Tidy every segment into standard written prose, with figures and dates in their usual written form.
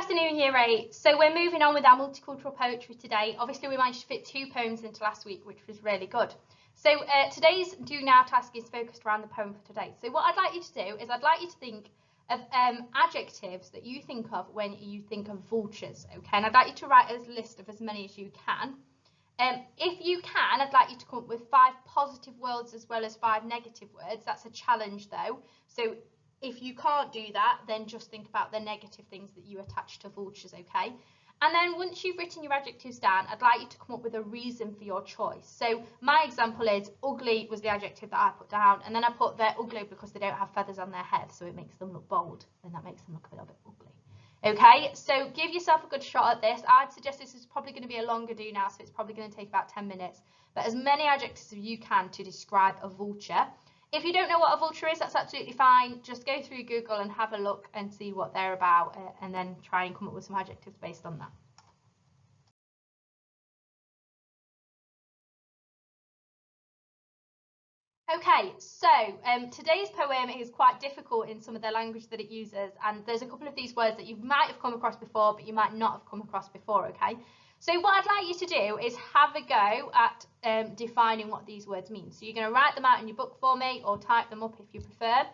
afternoon, Year 8. So we're moving on with our multicultural poetry today. Obviously, we managed to fit 2 poems into last week, which was really good. So today's Do Now task is focused around the poem for today. So what I'd like you to do is I'd like you to think of adjectives that you think of when you think of vultures, okay? And I'd like you to write a list of as many as you can. If you can, I'd like you to come up with 5 positive words as well as 5 negative words. That's a challenge though. So if you can't do that, then just think about the negative things that you attach to vultures, okay? And then once you've written your adjectives down, I'd like you to come up with a reason for your choice. So my example is ugly was the adjective that I put down, and then I put they're ugly because they don't have feathers on their head, so it makes them look bold, and that makes them look a little bit ugly. Okay, so give yourself a good shot at this. I'd suggest this is probably going to be a longer do now, so it's probably going to take about 10 minutes. But as many adjectives as you can to describe a vulture. If you don't know what a vulture is, that's absolutely fine. Just go through Google and have a look and see what they're about, and then try and come up with some adjectives based on that. Okay, so today's poem is quite difficult in some of the language that it uses, and there's a couple of these words that you might have come across before, but you might not have come across before, okay? So what I'd like you to do is have a go at defining what these words mean. So you're going to write them out in your book for me, or type them up if you prefer.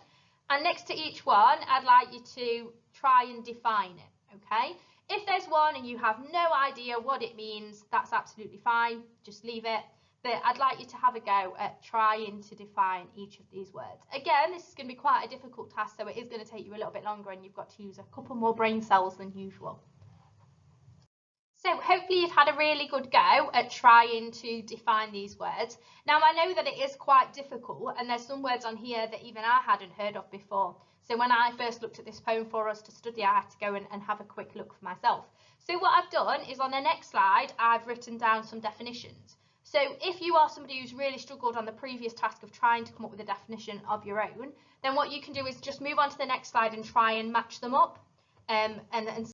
And next to each one, I'd like you to try and define it, okay? If there's one and you have no idea what it means, that's absolutely fine. Just leave it. But I'd like you to have a go at trying to define each of these words. Again, this is going to be quite a difficult task, so it is going to take you a little bit longer, and you've got to use a couple more brain cells than usual. So hopefully you've had a really good go at trying to define these words. Now I know that it is quite difficult, and there's some words on here that even I hadn't heard of before. So when I first looked at this poem for us to study, I had to go and have a quick look for myself. So what I've done is on the next slide, I've written down some definitions. So if you are somebody who's really struggled on the previous task of trying to come up with a definition of your own, then what you can do is just move on to the next slide and try and match them up. And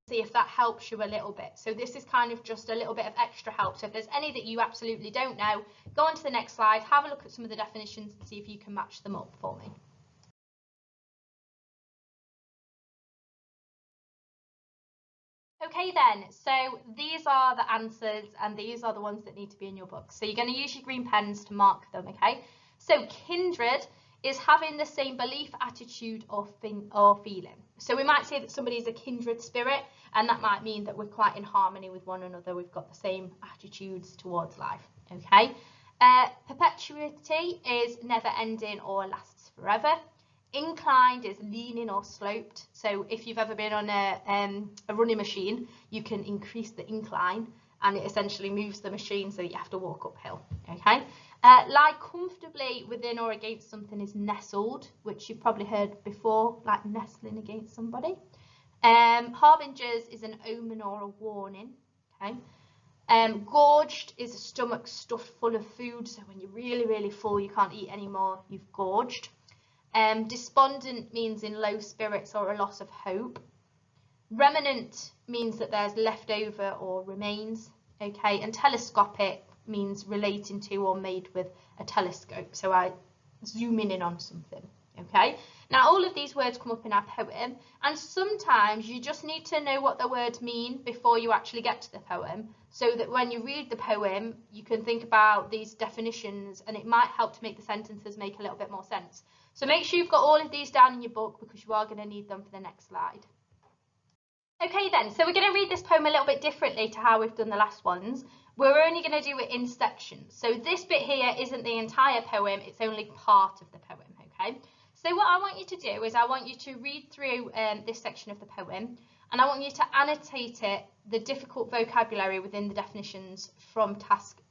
see if that helps you a little bit. So this is kind of just a little bit of extra help. So if there's any that you absolutely don't know, go on to the next slide, have a look at some of the definitions and see if you can match them up for me. Okay then, so these are the answers, and these are the ones that need to be in your book. So you're going to use your green pens to mark them, okay? So kindred is having the same belief, attitude, or feeling. So we might say that somebody is a kindred spirit, and that might mean that we're quite in harmony with one another. We've got the same attitudes towards life, okay? Perpetuity is never ending or lasts forever. Inclined is leaning or sloped. So if you've ever been on a running machine, you can increase the incline, and it essentially moves the machine so you have to walk uphill, okay? Lie comfortably within or against something is nestled, which you've probably heard before, like nestling against somebody. Harbingers is an omen or a warning, okay? Gorged is a stomach stuffed full of food, so when you're really, really full, you can't eat anymore, you've gorged. Despondent means in low spirits or a loss of hope. Remnant means that there's leftover or remains, okay? And telescopic means relating to or made with a telescope, so I zooming in on something, okay? Now all of these words come up in our poem, and sometimes you just need to know what the words mean before you actually get to the poem, so that when you read the poem you can think about these definitions, and it might help to make the sentences make a little bit more sense. So make sure you've got all of these down in your book, because you are going to need them for the next slide. Okay then, so we're going to read this poem a little bit differently to how we've done the last ones. We're only going to do it in sections. So this bit here isn't the entire poem, it's only part of the poem, okay? So what I want you to do is I want you to read through this section of the poem, and I want you to annotate it, the difficult vocabulary within the definitions from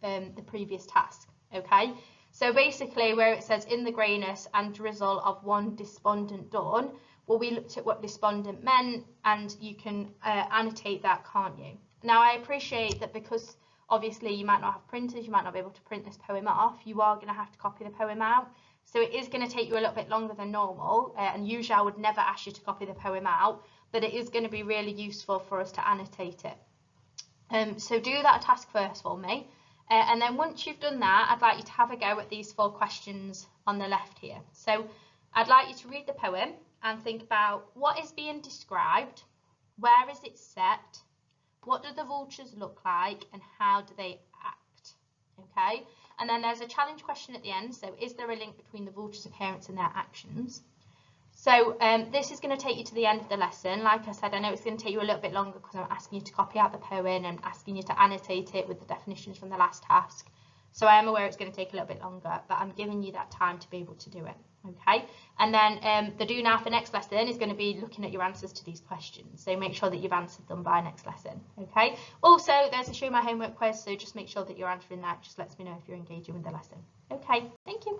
the previous task, okay? So basically where it says in the greyness and drizzle of one despondent dawn, well, we looked at what despondent meant, and you can annotate that, can't you? Now I appreciate that because obviously you might not have printers, you might not be able to print this poem off, you are going to have to copy the poem out. So it is going to take you a little bit longer than normal, and usually I would never ask you to copy the poem out, but it is going to be really useful for us to annotate it. So do that task first for me, and then once you've done that, I'd like you to have a go at these 4 questions on the left here. So I'd like you to read the poem and think about what is being described, Where is it set? What do the vultures look like and how do they act? Okay, and then there's a challenge question at the end. So is there a link between the vultures' appearance and their actions? So this is going to take you to the end of the lesson. Like I said, I know it's going to take you a little bit longer because I'm asking you to copy out the poem and asking you to annotate it with the definitions from the last task. So I am aware it's going to take a little bit longer, but I'm giving you that time to be able to do it. Okay, and then the do now for next lesson is going to be looking at your answers to these questions. So make sure that you've answered them by next lesson. Okay, also there's a show my homework quiz, so just make sure that you're answering that. Just lets me know if you're engaging with the lesson. Okay, thank you.